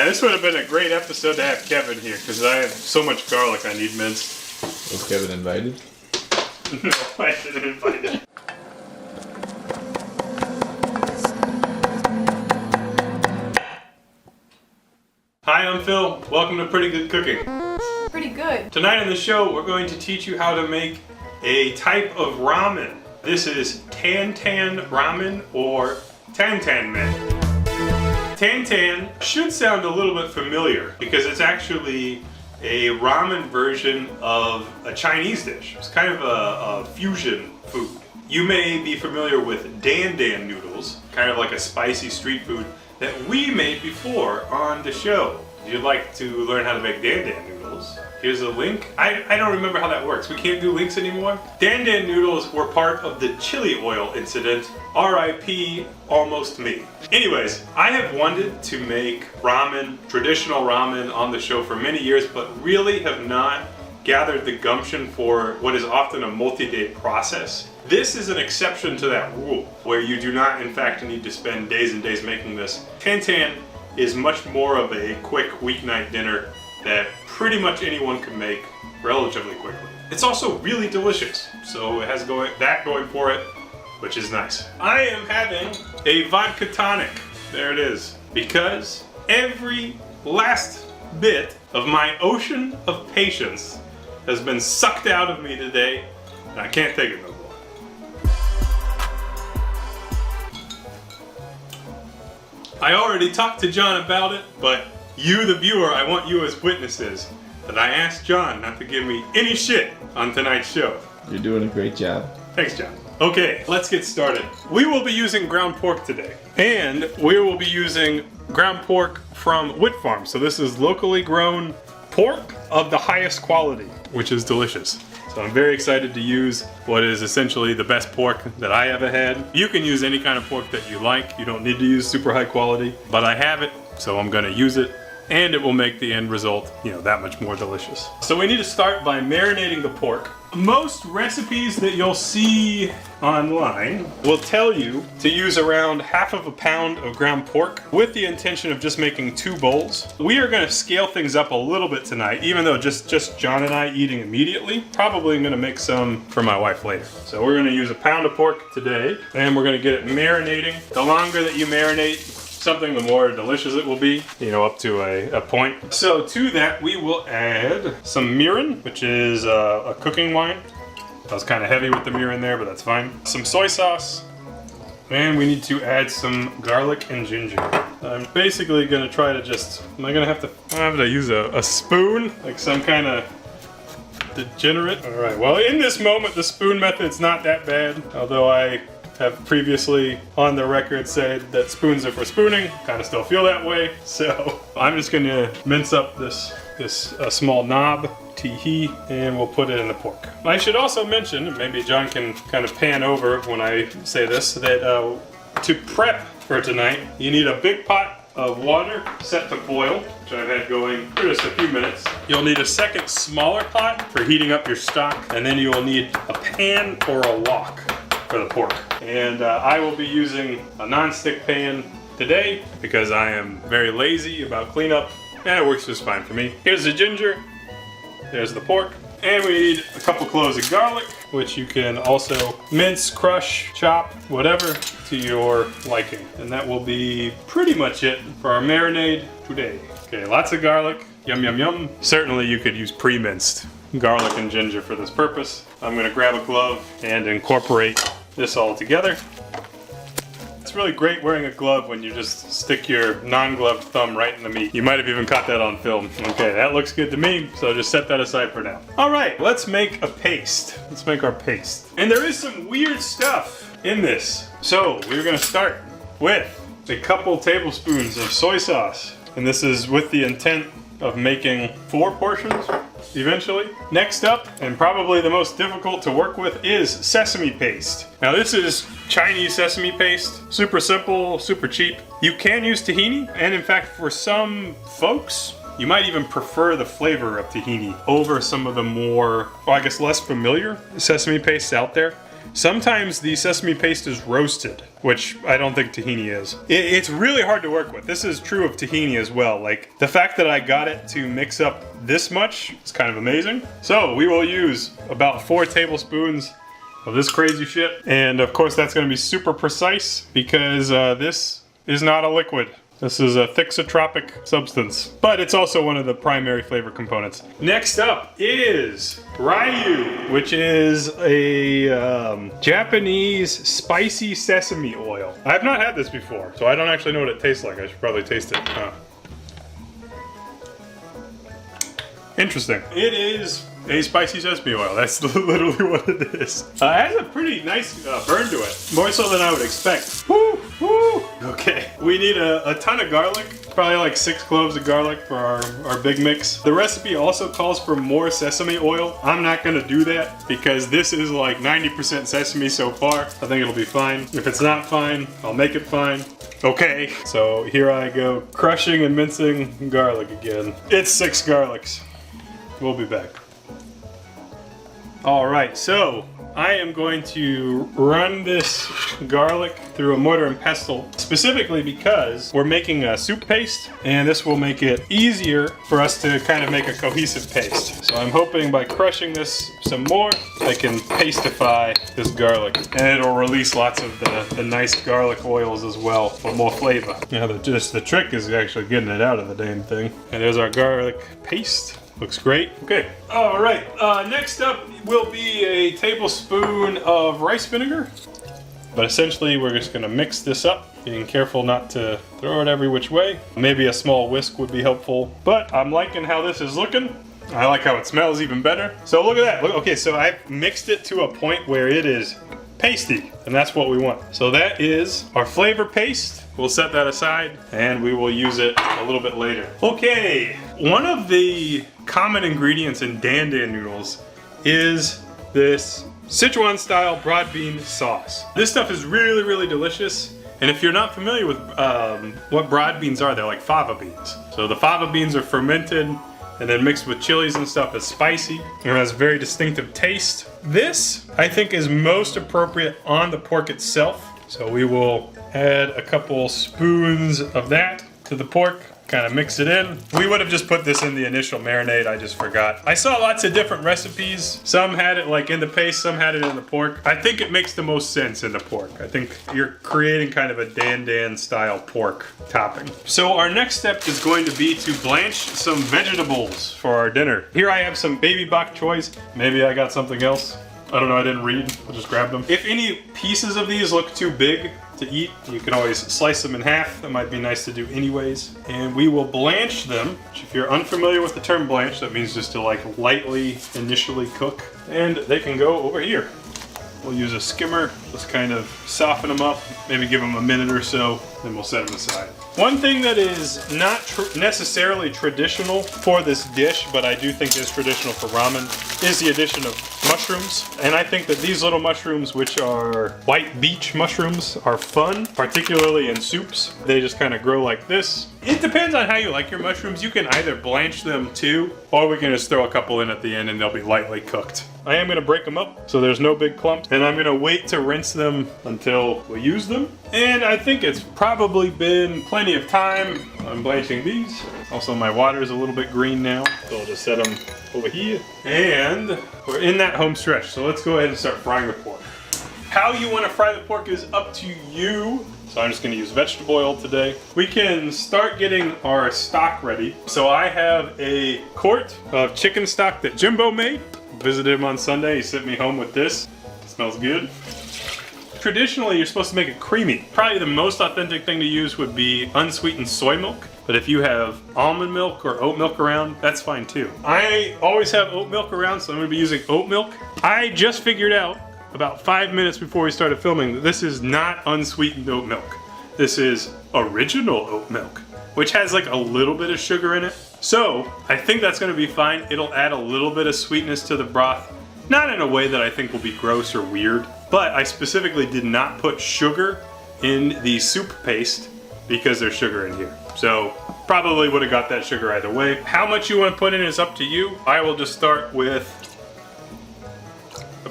this would have been a great episode to have Kevin here, because I have so much garlic I need minced. Was Kevin invited? No, I didn't invite him. Hi, I'm Phil. Welcome to Pretty Good Cooking. Pretty good. Tonight on the show, we're going to teach you how to make a type of ramen. This is Tantan ramen or Tantanmen. Tantan should sound a little bit familiar because it's actually a ramen version of a Chinese dish. It's kind of a fusion food. You may be familiar with Dan Dan noodles, kind of like a spicy street food that we made before on the show. If you'd like to learn how to make Dan Dan noodles, here's a link. I don't remember how that works. We can't do links anymore. Dan Dan noodles were part of the chili oil incident. R.I.P. almost me. Anyways, I have wanted to make ramen, traditional ramen, on the show for many years, but really have not gathered the gumption for what is often a multi-day process. This is an exception to that rule, where you do not in fact need to spend days and days making this. Tantan is much more of a quick weeknight dinner that pretty much anyone can make relatively quickly. It's also really delicious, so it has that going for it, which is nice. I am having a vodka tonic. There it is. Because every last bit of my ocean of patience has been sucked out of me today, and I can't take it no more. I already talked to John about it, but you, the viewer, I want you as witnesses that I asked John not to give me any shit on tonight's show. You're doing a great job. Thanks, John. Okay, let's get started. We will be using ground pork today, and we will be using ground pork from Wit Farm. So this is locally grown pork of the highest quality, which is delicious. So I'm very excited to use what is essentially the best pork that I ever had. You can use any kind of pork that you like. You don't need to use super high quality, but I have it, so I'm gonna use it, and it will make the end result, that much more delicious. So we need to start by marinating the pork. Most recipes that you'll see online will tell you to use around half of a pound of ground pork with the intention of just making 2 bowls. We are gonna scale things up a little bit tonight, even though just John and I eating immediately. Probably gonna make some for my wife later. So we're gonna use a pound of pork today, and we're gonna get it marinating. The longer that you marinate something, the more delicious it will be, up to a point. So to that, we will add some Mirin, which is a cooking wine. I was kind of heavy with the Mirin there, but that's fine. Some soy sauce, and we need to add some garlic and ginger. I'm basically gonna try to I have to use a spoon, like some kind of degenerate. All right, well, in this moment, the spoon method's not that bad, although I have previously on the record said that spoons are for spooning. Kind of still feel that way. So I'm just gonna mince up this small knob, tee-hee, and we'll put it in the pork. I should also mention, and maybe John can kind of pan over when I say this, that to prep for tonight, you need a big pot of water set to boil, which I've had going for just a few minutes. You'll need a second smaller pot for heating up your stock, and then you will need a pan or a wok for the pork. And I will be using a non-stick pan today because I am very lazy about cleanup, and it works just fine for me. Here's the ginger, there's the pork, and we need a couple cloves of garlic, which you can also mince, crush, chop, whatever to your liking. And that will be pretty much it for our marinade today. Okay, lots of garlic, yum yum yum. Certainly you could use pre-minced garlic and ginger for this purpose. I'm gonna grab a glove and incorporate this all together. It's really great wearing a glove when you just stick your non-gloved thumb right in the meat. You might have even caught that on film. Okay, that looks good to me, so just set that aside for now. All right, let's make a paste. Let's make our paste. And there is some weird stuff in this. So we're gonna start with a couple tablespoons of soy sauce. And this is with the intent of making 4 portions eventually. Next up, and probably the most difficult to work with, is sesame paste. Now this is Chinese sesame paste. Super simple, super cheap. You can use tahini, and in fact for some folks, you might even prefer the flavor of tahini over some of the more, well, I guess less familiar sesame pastes out there. Sometimes the sesame paste is roasted, which I don't think tahini is. It's really hard to work with. This is true of tahini as well. Like, the fact that I got it to mix up this much is kind of amazing. So we will use about 4 tablespoons of this crazy shit. And of course that's gonna be super precise because this is not a liquid. This is a thixotropic substance, but it's also one of the primary flavor components. Next up is Rayu, which is a Japanese spicy sesame oil. I've not had this before, so I don't actually know what it tastes like. I should probably taste it. Interesting. It is a spicy sesame oil. That's literally what it is. It has a pretty nice burn to it. More so than I would expect. Woo, woo. Okay, we need a ton of garlic. Probably like 6 cloves of garlic for our big mix. The recipe also calls for more sesame oil. I'm not gonna do that because this is like 90% sesame so far. I think it'll be fine. If it's not fine, I'll make it fine. Okay, so here I go, crushing and mincing garlic again. It's 6 garlics. We'll be back. All right, so I am going to run this garlic through a mortar and pestle, specifically because we're making a soup paste, and this will make it easier for us to kind of make a cohesive paste. So I'm hoping by crushing this some more, I can pastify this garlic, and it'll release lots of the nice garlic oils as well for more flavor. Now, the trick is actually getting it out of the damn thing. And there's our garlic paste. Looks great. Okay. All right. Next up will be a tablespoon of rice vinegar. But essentially, we're just gonna mix this up, being careful not to throw it every which way. Maybe a small whisk would be helpful. But I'm liking how this is looking. I like how it smells even better. So look at that. Look, okay, so I've mixed it to a point where it is pasty, and that's what we want. So that is our flavor paste. We'll set that aside and we will use it a little bit later. Okay, one of the common ingredients in Dan Dan noodles is this Sichuan style broad bean sauce. This stuff is really, really delicious. And if you're not familiar with what broad beans are, they're like fava beans. So the fava beans are fermented and then mixed with chilies and stuff is spicy and has a very distinctive taste. This, I think, is most appropriate on the pork itself. So we will add a couple spoons of that to the pork, kind of mix it in. We would have just put this in the initial marinade, I just forgot. I saw lots of different recipes. Some had it like in the paste, some had it in the pork. I think it makes the most sense in the pork. I think you're creating kind of a Dan Dan style pork topping. So our next step is going to be to blanch some vegetables for our dinner. Here I have some Baby Bok Chois. Maybe I got something else. I don't know, I didn't read. I'll just grab them. If any pieces of these look too big to eat, you can always slice them in half. That might be nice to do anyways. And we will blanch them, which if you're unfamiliar with the term blanch, that means just to like lightly initially cook. And they can go over here. We'll use a skimmer, just kind of soften them up, maybe give them a minute or so, then we'll set them aside. One thing that is not necessarily traditional for this dish, but I do think is traditional for ramen, is the addition of mushrooms. And I think that these little mushrooms, which are white beech mushrooms, are fun, particularly in soups. They just kind of grow like this. It depends on how you like your mushrooms. You can either blanch them too, or we can just throw a couple in at the end and they'll be lightly cooked. I am gonna break them up so there's no big clumps, and I'm gonna wait to rinse them until we use them. And I think it's probably been plenty of time. I'm blanching these. Also, my water is a little bit green now, so I'll just set them over here. And we're in that home stretch, so let's go ahead and start frying the pork. How you want to fry the pork is up to you. So I'm just going to use vegetable oil today. We can start getting our stock ready. So I have a quart of chicken stock that Jimbo made. Visited him on Sunday. He sent me home with this. It smells good. Traditionally, you're supposed to make it creamy. Probably the most authentic thing to use would be unsweetened soy milk. But if you have almond milk or oat milk around, that's fine too. I always have oat milk around, so I'm going to be using oat milk. I just figured out about 5 minutes before we started filming that this is not unsweetened oat milk. This is original oat milk, which has like a little bit of sugar in it. So I think that's going to be fine. It'll add a little bit of sweetness to the broth. Not in a way that I think will be gross or weird, but I specifically did not put sugar in the soup paste because there's sugar in here. So probably would have got that sugar either way. How much you want to put in is up to you. I will just start with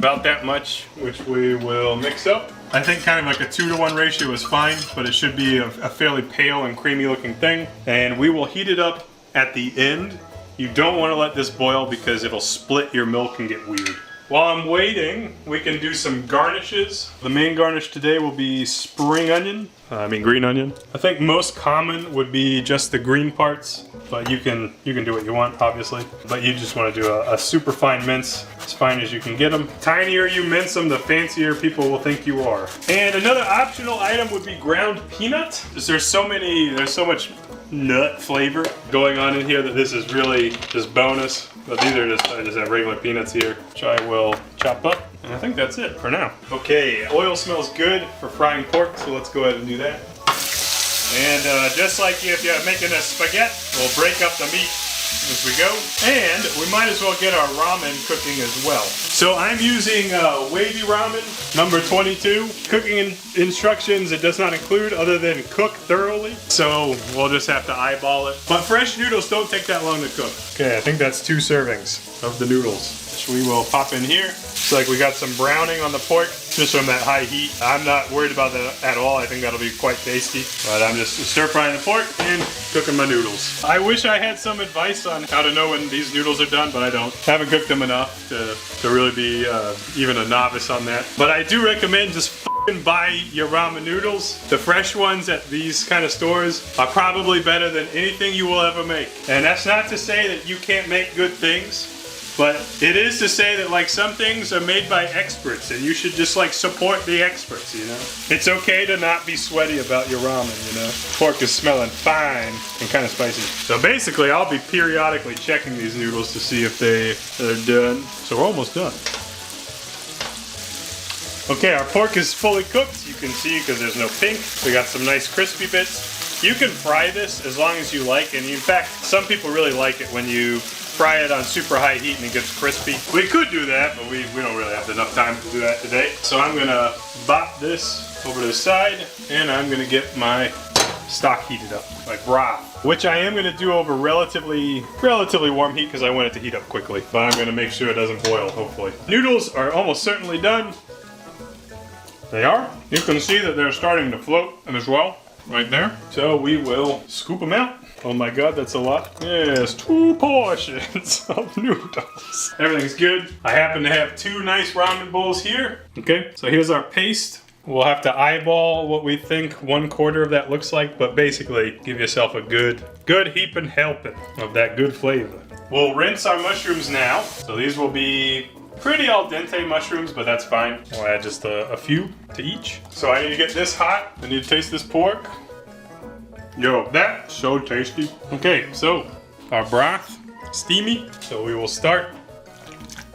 about that much, which we will mix up. I think kind of like a 2-to-1 ratio is fine, but it should be a fairly pale and creamy looking thing. And we will heat it up at the end. You don't want to let this boil because it'll split your milk and get weird. While I'm waiting, we can do some garnishes. The main garnish today will be green onion. I think most common would be just the green parts, but you can do what you want, obviously. But you just want to do a super fine mince, as fine as you can get them. Tinier you mince them, the fancier people will think you are. And another optional item would be ground peanut. There's so much nut flavor going on in here that this is really just bonus. But these are I just have regular peanuts here, which I will chop up. And I think that's it for now. Okay, oil smells good for frying pork, so let's go ahead and do that. And just like if you're making a spaghetti, we'll break up the meat as we go. And we might as well get our ramen cooking as well. So I'm using wavy ramen, number 22. Cooking instructions, it does not include other than cook thoroughly. So we'll just have to eyeball it. But fresh noodles don't take that long to cook. Okay, I think that's 2 servings of the noodles, which we will pop in here. Looks like we got some browning on the pork, just from that high heat. I'm not worried about that at all. I think that'll be quite tasty. But I'm just stir frying the pork and cooking my noodles. I wish I had some advice on how to know when these noodles are done, but I don't. Haven't cooked them enough to really be even a novice on that. But I do recommend just buy your ramen noodles. The fresh ones at these kind of stores are probably better than anything you will ever make. And that's not to say that you can't make good things, but it is to say that like some things are made by experts and you should just like support the experts, you know? It's okay to not be sweaty about your ramen, you know? Pork is smelling fine and kind of spicy. So basically I'll be periodically checking these noodles to see if they're done. So we're almost done. Okay, our pork is fully cooked. You can see because there's no pink. We got some nice crispy bits. You can fry this as long as you like, and in fact, some people really like it when you fry it on super high heat and it gets crispy. We could do that, but we don't really have enough time to do that today. So I'm gonna bop this over to the side, and I'm gonna get my stock heated up, like broth, which I am gonna do over relatively warm heat because I want it to heat up quickly. But I'm gonna make sure it doesn't boil, hopefully. Noodles are almost certainly done. They are. You can see that they're starting to float as well, right there. So we will scoop them out. Oh my God, that's a lot. Yes, 2 portions of noodles. Everything's good. I happen to have 2 nice ramen bowls here. Okay, so here's our paste. We'll have to eyeball what we think 1/4 of that looks like, but basically give yourself a good heaping helping of that good flavor. We'll rinse our mushrooms now. So these will be pretty al dente mushrooms, but that's fine. We'll add just a few to each. So I need to get this hot. I need to taste this pork. Yo, that's so tasty. Okay, so our broth, steamy. So we will start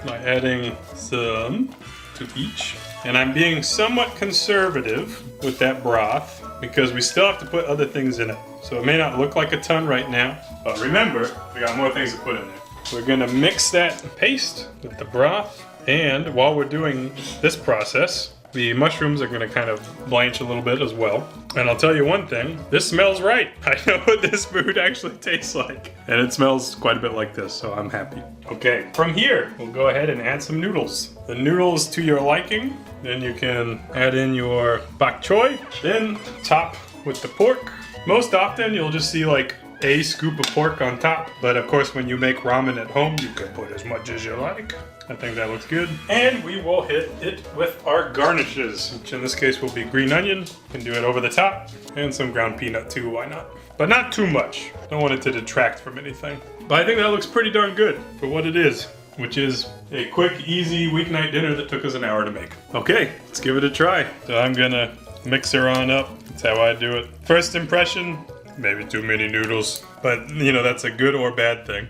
by adding some to each. And I'm being somewhat conservative with that broth because we still have to put other things in it. So it may not look like a ton right now, but remember, we got more things to put in there. We're gonna mix that paste with the broth, and while we're doing this process, the mushrooms are gonna kind of blanch a little bit as well. And I'll tell you one thing, this smells right. I know what this food actually tastes like. And it smells quite a bit like this, so I'm happy. Okay, from here, we'll go ahead and add some noodles. The noodles to your liking, then you can add in your bok choy, then top with the pork. Most often, you'll just see like a scoop of pork on top, but of course when you make ramen at home you can put as much as you like. I think that looks good. And we will hit it with our garnishes, which in this case will be green onion. You can do it over the top, and some ground peanut too, why not? But not too much. Don't want it to detract from anything. But I think that looks pretty darn good for what it is, which is a quick, easy weeknight dinner that took us an hour to make. Okay, let's give it a try. So I'm gonna mix her on up. That's how I do it. First impression, maybe too many noodles, but you know, that's a good or bad thing.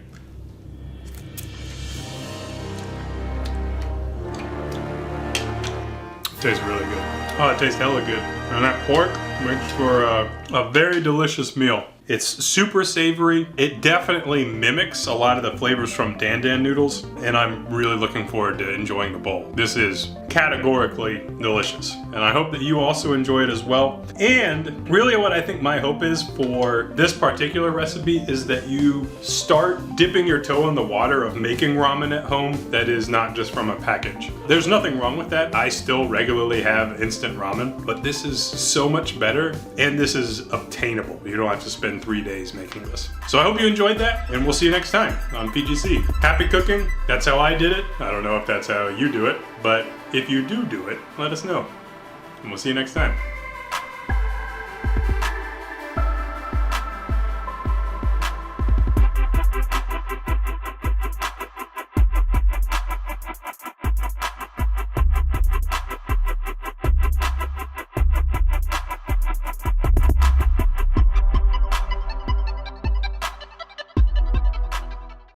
It tastes really good. Oh, it tastes hella good. And that pork makes for a very delicious meal. It's super savory. It definitely mimics a lot of the flavors from Dan Dan noodles, and I'm really looking forward to enjoying the bowl. This is categorically delicious, and I hope that you also enjoy it as well. And really what I think my hope is for this particular recipe is that you start dipping your toe in the water of making ramen at home that is not just from a package. There's nothing wrong with that. I still regularly have instant ramen, but this is so much better, and this is obtainable. You don't have to spend 3 days making this. So I hope you enjoyed that, and we'll see you next time on PGC. Happy cooking. That's how I did it. I don't know if that's how you do it, but if you do it, let us know. And we'll see you next time.